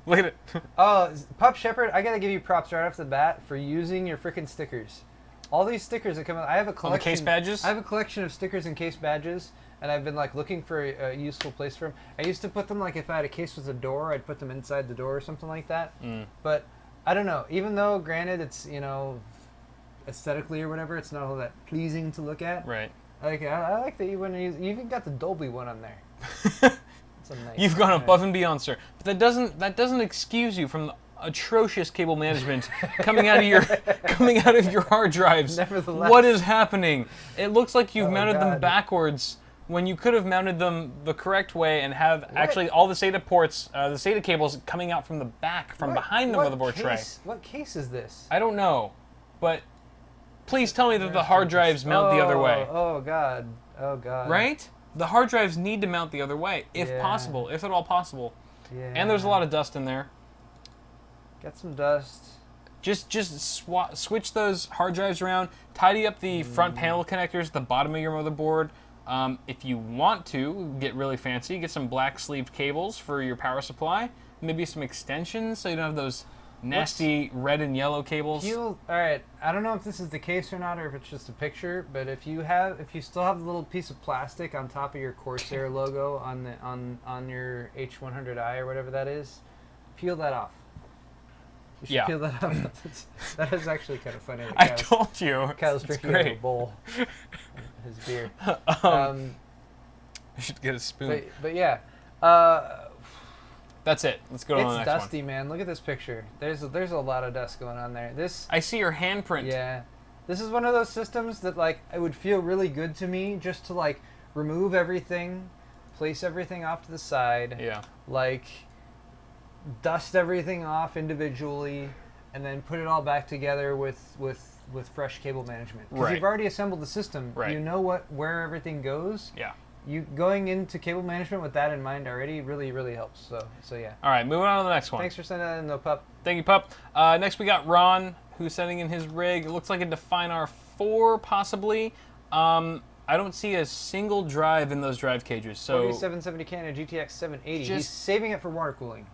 Look at it. Oh, Pup Shepherd, I gotta give you props right off the bat for using your frickin' stickers. All these stickers that come out, I have a collection. All the case badges? I have a collection of stickers and case badges, and I've been like looking for a useful place for them. I used to put them like if I had a case with a door, I'd put them inside the door or something like that. But I don't know. Even though, granted, it's aesthetically or whatever, it's not all that pleasing to look at. Right. I like that you even got the Dolby one on there. It's a nice. You've gone above and beyond, sir. But that doesn't excuse you from the atrocious cable management coming out of your hard drives. Nevertheless. What is happening? It looks like you've mounted them backwards when you could have mounted them the correct way and have actually all the SATA ports, the SATA cables coming out from the back, behind the motherboard tray. What case is this? I don't know, but please tell me that the hard drives mount the other way. Oh God. Oh God. Right? The hard drives need to mount the other way, if possible, if at all possible. Yeah. And there's a lot of dust in there. Get some dust. Just switch those hard drives around. Tidy up the front panel connectors at the bottom of your motherboard. If you want to get really fancy, get some black sleeved cables for your power supply. Maybe some extensions so you don't have those nasty red and yellow cables. All right, I don't know if this is the case or not, or if it's just a picture. But if you still have the little piece of plastic on top of your Corsair logo on your H100i or whatever that is, peel that off. You should peel that off. That is actually kind of funny. I told you. Kyle's drinking out of a bowl. His beer. I should get a spoon. But yeah. That's it. Let's go on to the next one. It's dusty, man. Look at this picture. There's a lot of dust going on there. I see your handprint. Yeah. This is one of those systems that it would feel really good to me just to remove everything, place everything off to the side. Yeah. Dust everything off individually, and then put it all back together with fresh cable management. Because you've already assembled the system. Right. You know where everything goes. Yeah. You going into cable management with that in mind already really helps. So yeah. All right, moving on to the next one. Thanks for sending that in, though, Pup. Thank you, Pup. Next we got Ron, who's sending in his rig. It looks like a Define R4, possibly. I don't see a single drive in those drive cages. So 4770 and a GTX 780. He's saving it for water cooling.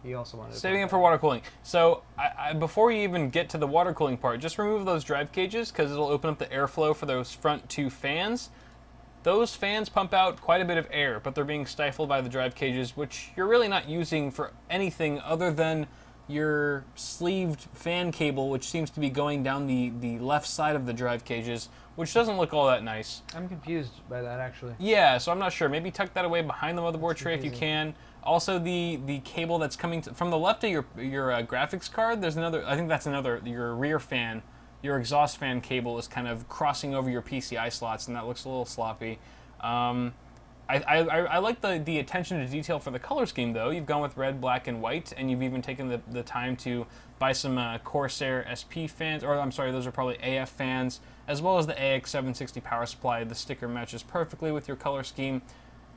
He also wanted to saving it for water cooling. So before you even get to the water cooling part, just remove those drive cages because it'll open up the airflow for those front 2 fans. those fans pump out quite a bit of air, but they're being stifled by the drive cages, which you're really not using for anything other than your sleeved fan cable, which seems to be going down the left side of the drive cages, which doesn't look all that nice. I'm confused by that, actually. Yeah, so I'm not sure. Maybe tuck that away behind the motherboard tray if you can. Also, the cable that's coming from the left of your graphics card, there's another, I think that's another, your rear fan, your exhaust fan cable is kind of crossing over your PCI slots, and that looks a little sloppy. I like the attention to detail for the color scheme, though. You've gone with red, black, and white, and you've even taken the time to buy some Corsair SP fans, or I'm sorry, those are probably AF fans, as well as the AX760 power supply. The sticker matches perfectly with your color scheme.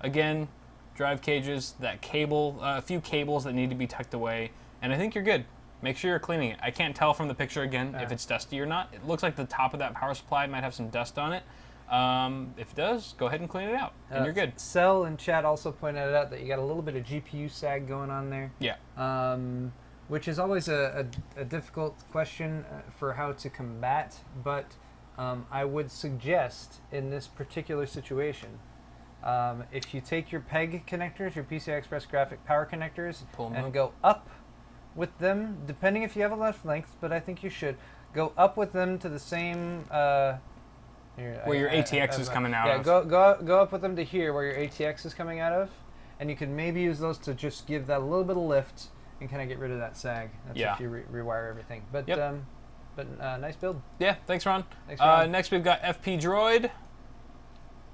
Again, drive cages, that cable, a few cables that need to be tucked away, and I think you're good. Make sure you're cleaning it. I can't tell from the picture, again, if it's dusty or not. It looks like the top of that power supply might have some dust on it. If it does, go ahead and clean it out, and you're good. Cell and chat also pointed out that you got a little bit of GPU sag going on there. Yeah. Which is always a difficult question for how to combat, but I would suggest in this particular situation, if you take your PEG connectors, your PCI Express graphic power connectors, and go up with them, depending if you have a left length, but I think you should, go up with them to the same... where your ATX is coming out of. Go up with them to here where your ATX is coming out of, and you can maybe use those to just give that a little bit of lift and kind of get rid of that sag. That's if you rewire everything. But nice build. Yeah, thanks, Ron. Next we've got FP Droid.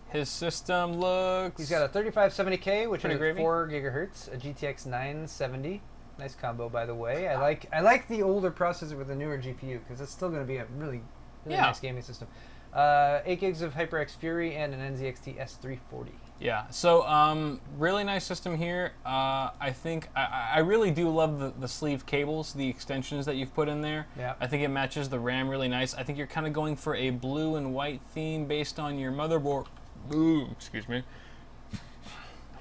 His system looks... He's got a 3570K, which is 4 gigahertz, a GTX 970. Nice combo, by the way. I like the older processor with the newer GPU because it's still going to be a really nice gaming system. 8 gigs of HyperX Fury and an NZXT S340. Yeah, so really nice system here. I think I really do love the sleeve cables, the extensions that you've put in there. Yeah. I think it matches the RAM really nice. I think you're kind of going for a blue and white theme based on your motherboard. Ooh, excuse me.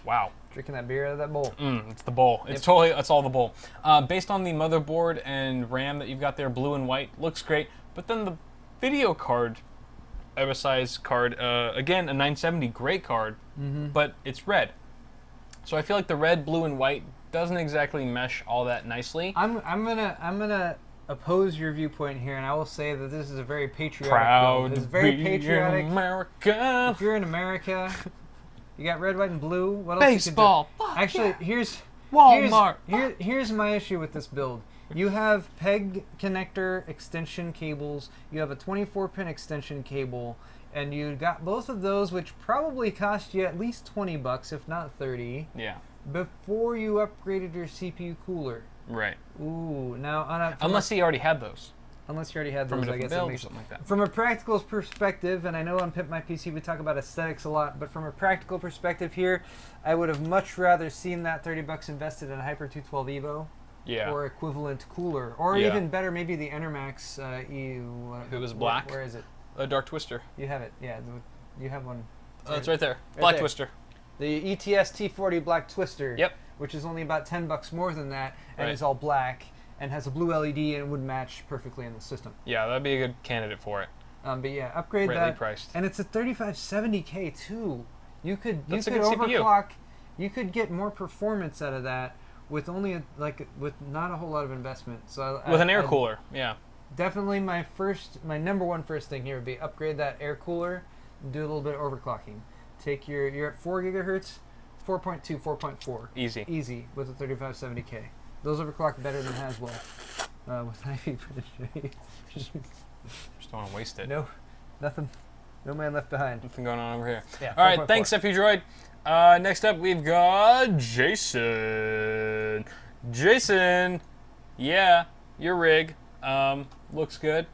Wow. Drinking that beer out of that bowl. It's the bowl. It's it's all the bowl. Based on the motherboard and RAM that you've got there, blue and white, looks great. But then the video card, MSI's card, again, a 970, great card, but it's red. So I feel like the red, blue, and white doesn't exactly mesh all that nicely. I'm gonna oppose your viewpoint here, and I will say that this is a very patriotic build. It's very patriotic. America. If you're in America, you got red, white, and blue. What else? Baseball. You could do? Actually, here's Walmart. Here's my issue with this build. You have PEG connector extension cables. You have a 24-pin extension cable, and you got both of those, which probably cost you at least $20, if not 30. Yeah. Before you upgraded your CPU cooler. Right. Ooh, now unless he already had those. Unless you already had from those, a I guess build that makes or something like that. From a practical perspective, and I know on Pimp My PC we talk about aesthetics a lot, but from a practical perspective here, I would have much rather seen that $30 invested in a Hyper 212 Evo. Yeah. Or equivalent cooler, or even better, maybe the Enermax if it was black. Where is it? A Dark Twister. You have it. Yeah, you have one. It's right there. Black Twister. The ETS T40 Black Twister. Yep. Which is only about $10 more than that, and is all black and has a blue LED and would match perfectly in the system. Yeah, that'd be a good candidate for it. But yeah, upgrade Rightly that. priced. And it's a 3570K too. You could overclock. CPU. You could get more performance out of that with only with not a whole lot of investment. So with an air cooler, yeah. Definitely my number one first thing here would be upgrade that air cooler and do a little bit of overclocking. You're at 4 gigahertz, 4.2, 4.4. Easy with a 3570K. Those overclock better than Haswell with IV protege. Just don't want to waste it. No, nothing. No man left behind. Nothing going on over here. Yeah, all right, thanks, FP Droid. Next up, we've got Jason. Jason, yeah, your rig looks good.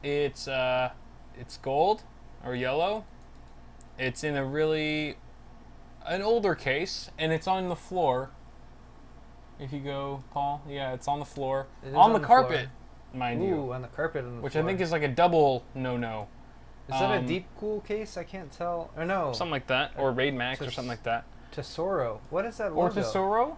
It's gold or yellow. It's in an older case, and it's on the floor. If you go, Paul, yeah, it's on the floor. On the carpet, mind you. Ooh, on the carpet on the which floor. I think is like a double no-no. Is that a deep cool case? I can't tell. Or no. Something like that. Or Raid Max or something like that. Tesoro. What is that logo? Or logo? Tesoro?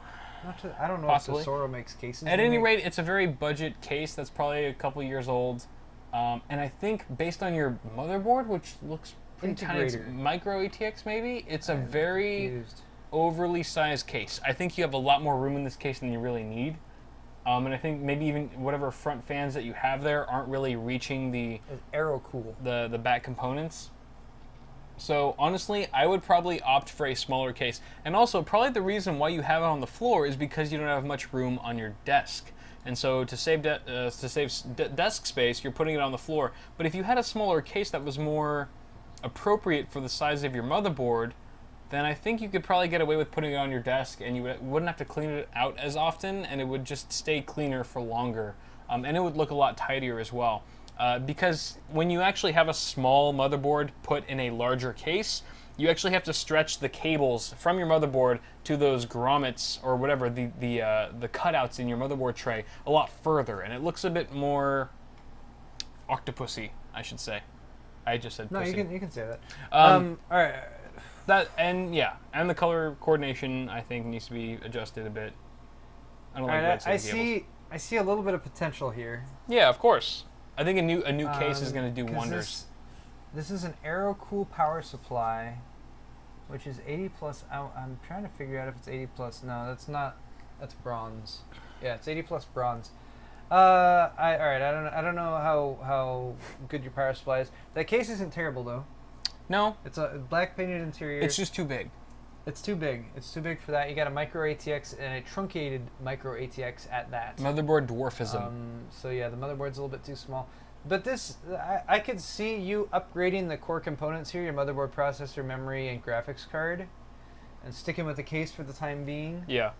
I don't know Possibly. if Tesoro makes cases. At any rate, it's a very budget case that's probably a couple years old. And I think based on your motherboard, which looks It's micro ATX maybe? It's a very overly sized case. I think you have a lot more room in this case than you really need. And I think maybe even whatever front fans that you have there aren't really reaching the back components. So honestly, I would probably opt for a smaller case. And also, probably the reason why you have it on the floor is because you don't have much room on your desk. And so to save desk space, you're putting it on the floor. But if you had a smaller case that was more appropriate for the size of your motherboard, then I think you could probably get away with putting it on your desk, and you wouldn't have to clean it out as often, and it would just stay cleaner for longer. And it would look a lot tidier as well. Because when you actually have a small motherboard put in a larger case, you actually have to stretch the cables from your motherboard to those grommets or whatever, the cutouts in your motherboard tray a lot further, and it looks a bit more octopusy, I should say. I just said pussy. No, you can say that. All right. And the color coordination I think needs to be adjusted a bit. I don't like red cables. I see a little bit of potential here. Yeah, of course. I think a new case is going to do wonders. This is an AeroCool power supply, which is 80 plus. I'm trying to figure out if it's 80 plus. No, that's not. That's bronze. Yeah, it's 80 plus bronze. All right. I don't know how good your power supply is. That case isn't terrible though. No, it's a black painted interior. It's just too big. It's too big. It's too big for that. You got a micro ATX and a truncated micro ATX at that. Motherboard dwarfism. So yeah, the motherboard's a little bit too small. But this, I could see you upgrading the core components here, your motherboard, processor, memory, and graphics card, and sticking with the case for the time being. Yeah.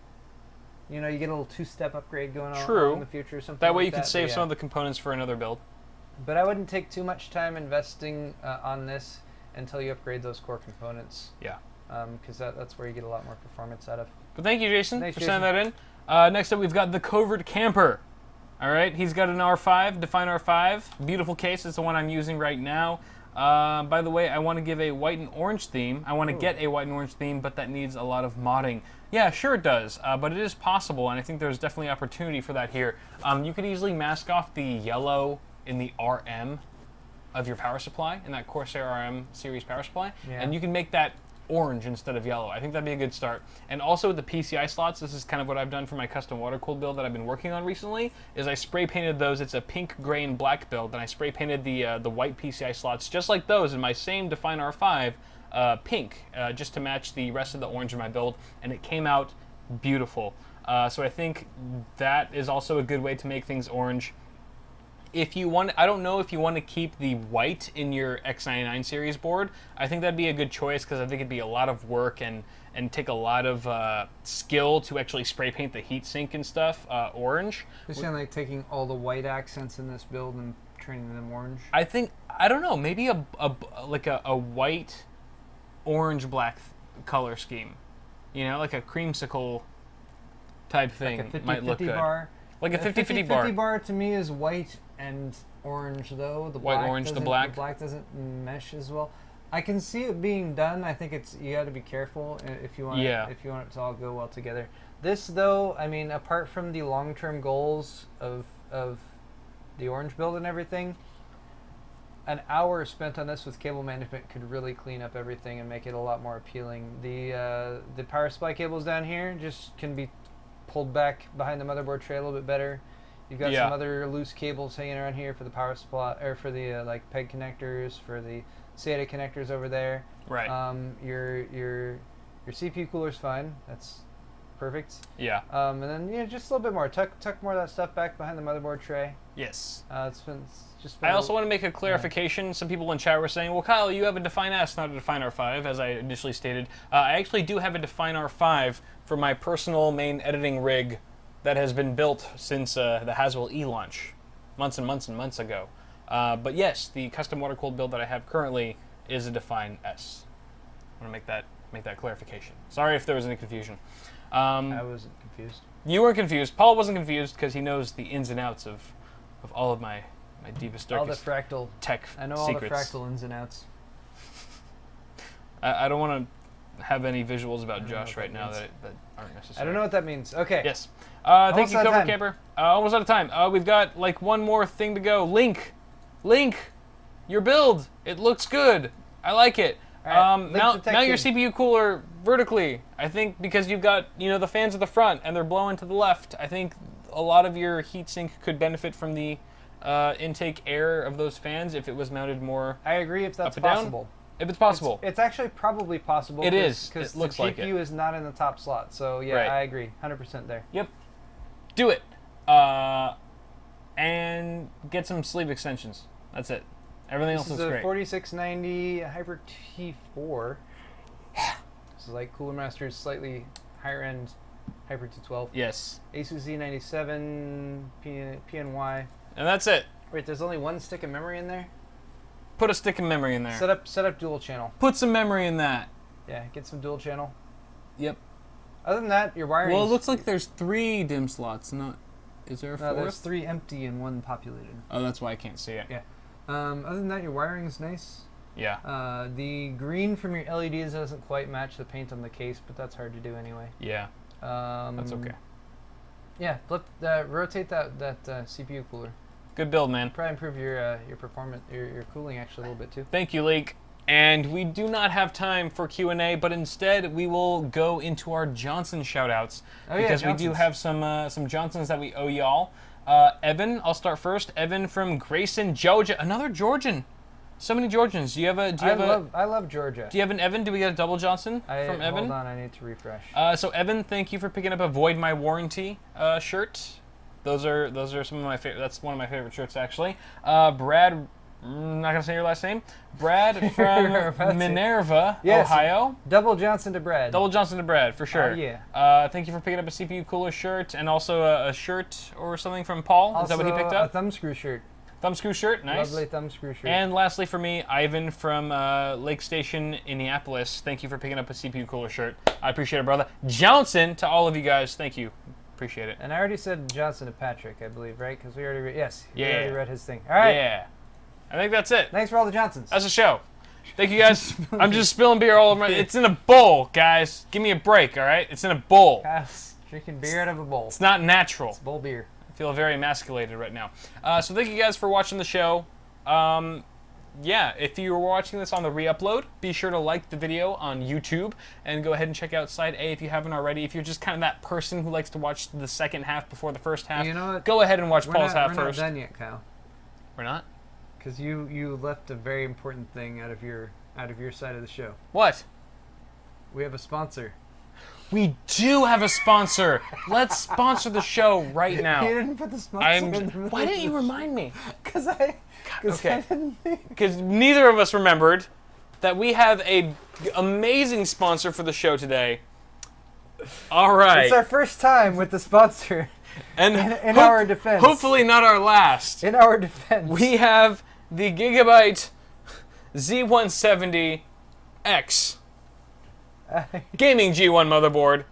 You know, you get a little two-step upgrade going on in the future or something that way like you could save some of the components for another build. But I wouldn't take too much time investing on this until you upgrade those core components. Yeah. Because that's where you get a lot more performance out of. But thank you, Jason, for sending that in. Next up, we've got the Covert Camper. All right, he's got an R5, Define R5. Beautiful case. It's the one I'm using right now. By the way, I want to give a white and orange theme. I want to get a white and orange theme, but that needs a lot of modding. Yeah, sure it does, but it is possible, and I think there's definitely opportunity for that here. You could easily mask off the yellow in the RM of your power supply, in that Corsair RM series power supply, and you can make that orange instead of yellow. I think that'd be a good start. And also with the PCI slots, this is kind of what I've done for my custom water-cooled build that I've been working on recently, is I spray painted those. It's a pink, gray, and black build, and I spray painted the white PCI slots just like those in my same Define R5 pink, just to match the rest of the orange in my build, and it came out beautiful. So I think that is also a good way to make things orange. If you want, I don't know if you want to keep the white in your X99 series board. I think that'd be a good choice because I think it'd be a lot of work and take a lot of skill to actually spray paint the heatsink and stuff orange. You're saying like taking all the white accents in this build and turning them orange? I don't know, maybe a white, orange, black color scheme. You know, like a creamsicle type thing like a 50, might look good. Bar. Like a 50-50 bar. 50 bar to me is white and orange though. The white, orange, the black. The black doesn't mesh as well. I can see it being done. I think you got to be careful if you want if you want it to all go well together. This though, I mean, apart from the long-term goals of the orange build and everything, an hour spent on this with cable management could really clean up everything and make it a lot more appealing. The power supply cables down here just can be pulled back behind the motherboard tray a little bit better. You've got some other loose cables hanging around here for the power supply, or for the like PEG connectors, for the SATA connectors over there. Right. Your CPU cooler's fine. That's perfect. Yeah. And then just a little bit more. Tuck more of that stuff back behind the motherboard tray. Yes. It's just been I also want to make a clarification. Some people in chat were saying, well, Kyle, you have a Define S, not a Define R5, as I initially stated. I actually do have a Define R5 for my personal main editing rig that has been built since the Haswell E launch, months and months and months ago. But yes, the custom water-cooled build that I have currently is a Define S. I want to make that clarification. Sorry if there was any confusion. I wasn't confused. You weren't confused. Paul wasn't confused because he knows the ins and outs of all of my Divas Darkest all the fractal tech I know secrets. all the fractal ins and outs. I don't want to have any visuals about Josh right now that aren't necessary. I don't know what that means. Okay. Yes. Thank you, Covert Camper. Almost out of time. We've got like one more thing to go. Link, your build. It looks good. I like it. Right, mount your CPU cooler vertically. I think because you've got, the fans at the front and they're blowing to the left. I think a lot of your heatsink could benefit from the intake air of those fans if it was mounted more. I agree if that's up and down. possible. If it's possible. It's actually probably possible. It is. Because It looks the like GPU is not in the top slot. So, yeah, Right. I agree. 100% there. Yep. Do it. And get some sleeve extensions. That's it. Everything else This is is a great. 4690 Hyper T4. This is like Cooler Master's slightly higher end Hyper T12. Yes. Asus Z97 PNY. And that's it. Wait, there's only one stick of memory in there? Put a stick of memory in there. Set up dual channel. Put some memory in that. Yeah, get some dual channel. Yep. Other than that, your wiring. Well, it looks like there's 3 DIMM slots. Is there a 4th? No, there's 3 empty and 1 populated. Oh, that's why I can't see it. Yeah. Other than that, your wiring is nice. Yeah. The green from your LEDs doesn't quite match the paint on the case, but that's hard to do anyway. Yeah. That's okay. Yeah, rotate that CPU cooler. Good build, man. Probably improve your performance, your cooling actually a little bit too. Thank you, Leak. And we do not have time for Q&A, but instead we will go into our Johnson shoutouts because we do have some Johnsons that we owe y'all. Evan, I'll start first. Evan from Grayson, Georgia. Another Georgian. So many Georgians. Do you have I love Georgia. Do you have an Evan? Do we get a double Johnson from Evan? Hold on, I need to refresh. So Evan, thank you for picking up a Void My Warranty shirt. Those are some of my favorite. That's one of my favorite shirts actually. Brad, I'm not gonna say your last name. Brad from Minerva, yes, Ohio. Double Johnson to Brad. Double Johnson to Brad for sure. Yeah. Thank you for picking up a CPU cooler shirt and also a shirt or something from Paul. Also, is that what he picked up? A thumbscrew shirt. Thumbscrew shirt, nice. Lovely thumbscrew shirt. And lastly for me, Ivan from Lake Station, Indianapolis. Thank you for picking up a CPU cooler shirt. I appreciate it, brother. Johnson to all of you guys. Thank you. Appreciate it. And I already said Johnson to Patrick, I believe, right? Because we already read. Yes. Yeah. We already read his thing. All right. Yeah. I think that's it. Thanks for all the Johnsons. That's a show. Thank you guys. I'm just spilling beer all over my... It's in a bowl, guys. Give me a break, all right? It's in a bowl. Guys, drinking beer out of a bowl. It's not natural. It's bowl beer. I feel very emasculated right now. So thank you guys for watching the show. Yeah, if you were watching this on the re-upload, be sure to like the video on YouTube and go ahead and check out Side A if you haven't already. If you're just kind of that person who likes to watch the second half before the first half, you know what? Go ahead and watch Paul's half first. We're not done yet, Kyle. We're not? Because you left a very important thing out of your side of the show. What? We have a sponsor. We do have a sponsor. Let's sponsor the show right now. You didn't put the sponsor in Why didn't you remind me? Because okay. Because neither of us remembered that we have a amazing sponsor for the show today. All right. It's our first time with the sponsor. And in our defense. Hopefully not our last. In our defense. We have the Gigabyte Z170X gaming G1 motherboard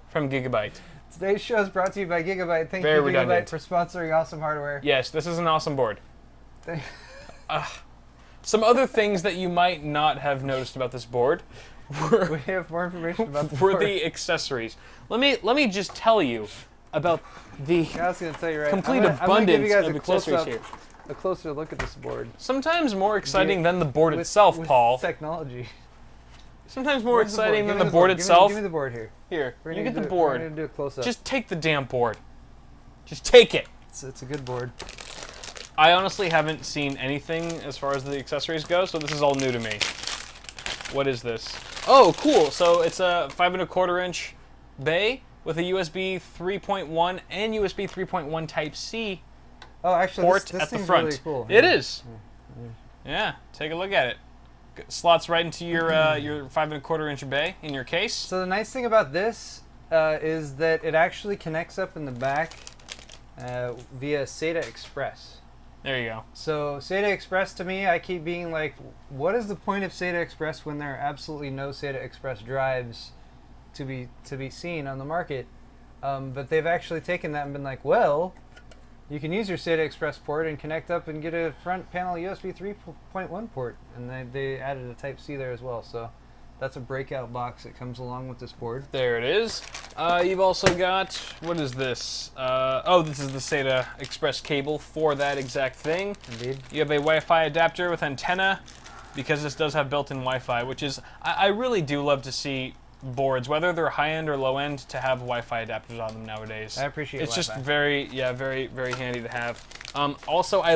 from Gigabyte. Today's show is brought to you by Gigabyte. Thank you, redundant. Gigabyte, for sponsoring awesome hardware. Yes, this is an awesome board. Some other things that you might not have noticed about this board we have more information about the board. the accessories. Let me just tell you about the I was going to tell you right. complete I'm gonna abundance give you guys of accessories here. A closer look at this board. Sometimes more exciting than the board itself, with Paul. Technology. Sometimes more exciting than the Give board me itself. Give me the board here. Here, We're you gonna get the do board. We're going to do a close-up. Just take the damn board. Just take it. It's a good board. I honestly haven't seen anything as far as the accessories go, so this is all new to me. What is this? Oh, cool. So it's a 5 1/4 inch bay with a USB 3.1 and USB 3.1 Type-C port this at the thing's front. really cool. It is. Yeah, take a look at it. Slots right into your 5 1/4 inch bay in your case. So the nice thing about this is that it actually connects up in the back via SATA Express. There you go. So SATA Express, to me, I keep being like, what is the point of SATA Express when there are absolutely no SATA Express drives to be seen on the market? But they've actually taken that and been like, well, you can use your SATA Express port and connect up and get a front panel USB 3.1 port, and they added a Type-C there as well. So that's a breakout box that comes along with this board. There it is. You've also got, what is this? Oh, this is the SATA Express cable for that exact thing. Indeed. You have a Wi-Fi adapter with antenna because this does have built-in Wi-Fi, which is, I really do love to see boards, whether they're high-end or low-end, to have Wi-Fi adapters on them nowadays. I appreciate it's Wi-Fi. Just very, very handy to have. Also, I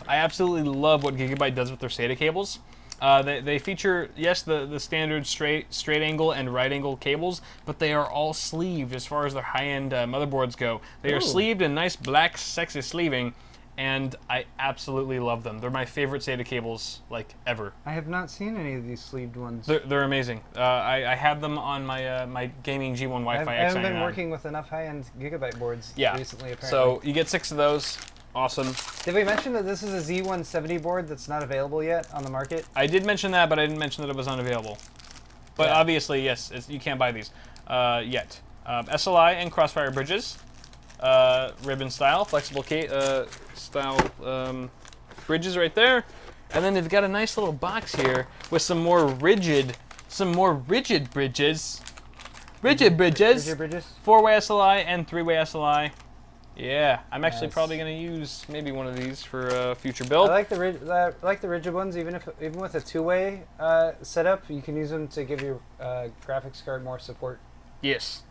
absolutely love what Gigabyte does with their SATA cables. They feature, yes, the standard straight angle and right angle cables, but they are all sleeved as far as their high-end motherboards go. They are sleeved in nice black, sexy sleeving, and I absolutely love them. They're my favorite SATA cables, like, ever. I have not seen any of these sleeved ones. They're amazing. I have them on my my gaming G1 Wi-Fi X99. I haven't been working with enough high-end Gigabyte boards recently, apparently. So you get 6 of those. Awesome. Did we mention that this is a Z170 board that's not available yet on the market? I did mention that, but I didn't mention that it was unavailable. But obviously, yes, you can't buy these yet. SLI and Crossfire bridges. Ribbon style, flexible style bridges right there, and then they've got a nice little box here with some more rigid bridges. Rigid bridges. 4-way SLI and 3-way SLI. Yeah, I'm actually probably going to use maybe one of these for a future build. I like the rigid ones, even with a 2-way setup, you can use them to give your graphics card more support. Yes,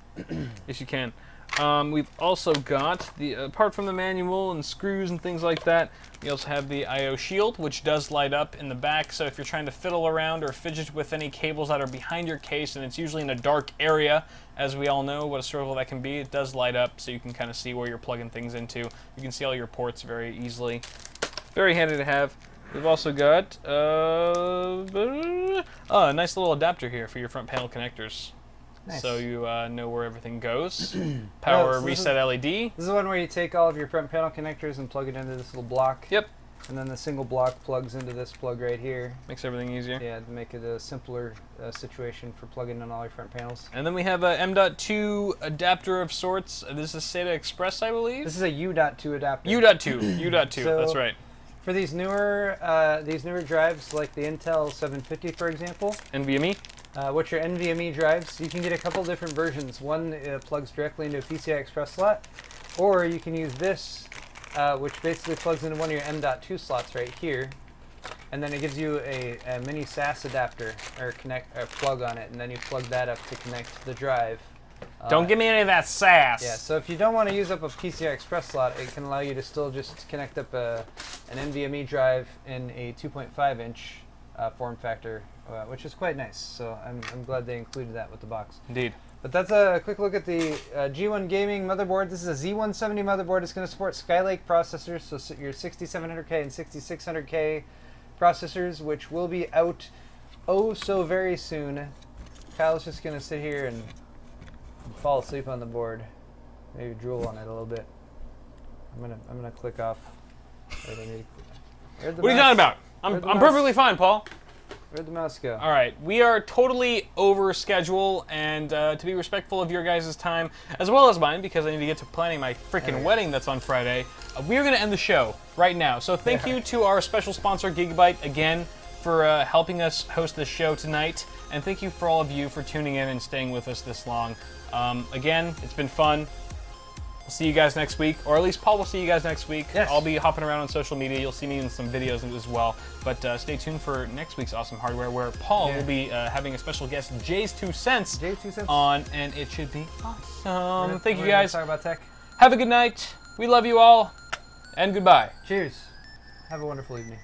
yes you can. We've also got, apart from the manual and screws and things like that, we also have the I/O shield, which does light up in the back, so if you're trying to fiddle around or fidget with any cables that are behind your case, and it's usually in a dark area, as we all know what a struggle that can be, it does light up so you can kind of see where you're plugging things into. You can see all your ports very easily. Very handy to have. We've also got a nice little adapter here for your front panel connectors. Nice. So you know where everything goes. Power reset LED. This is the one where you take all of your front panel connectors and plug it into this little block. Yep. And then the single block plugs into this plug right here. Makes everything easier. Yeah, to make it a simpler situation for plugging in all your front panels. And then we have a M.2 adapter of sorts. This is SATA Express, I believe? This is a U.2 adapter. U.2, so that's right. For these newer drives, like the Intel 750, for example. NVMe? Which are NVMe drives, you can get a couple different versions. One plugs directly into a PCI Express slot, or you can use this, which basically plugs into one of your M.2 slots right here, and then it gives you a mini SAS adapter or plug on it, and then you plug that up to connect the drive. Don't give me any of that SAS. Yeah, so if you don't want to use up a PCI Express slot, it can allow you to still just connect up an NVMe drive in a 2.5-inch form factor, which is quite nice. So I'm glad they included that with the box. Indeed. But that's a quick look at the G1 gaming motherboard. This is a Z170 motherboard. It's going to support Skylake processors, so your 6700K and 6600K processors, which will be out oh so very soon. Kyle's just going to sit here and fall asleep on the board, maybe drool on it a little bit. I'm gonna click off. Wait, what are you talking about? I'm perfectly fine, Paul. Where'd the mouse go? All right, we are totally over schedule, and to be respectful of your guys' time, as well as mine, because I need to get to planning my freaking wedding that's on Friday, we are going to end the show right now. So thank you to our special sponsor, Gigabyte, again, for helping us host this show tonight, and thank you for all of you for tuning in and staying with us this long. Again, it's been fun. We'll see you guys next week, or at least Paul will see you guys next week. Yes. I'll be hopping around on social media. You'll see me in some videos as well. But stay tuned for next week's Awesome Hardware, where Paul will be having a special guest, Jay's 2 Cents, on, and it should be awesome. Thank you guys. Talk about tech. Have a good night. We love you all, and goodbye. Cheers. Have a wonderful evening.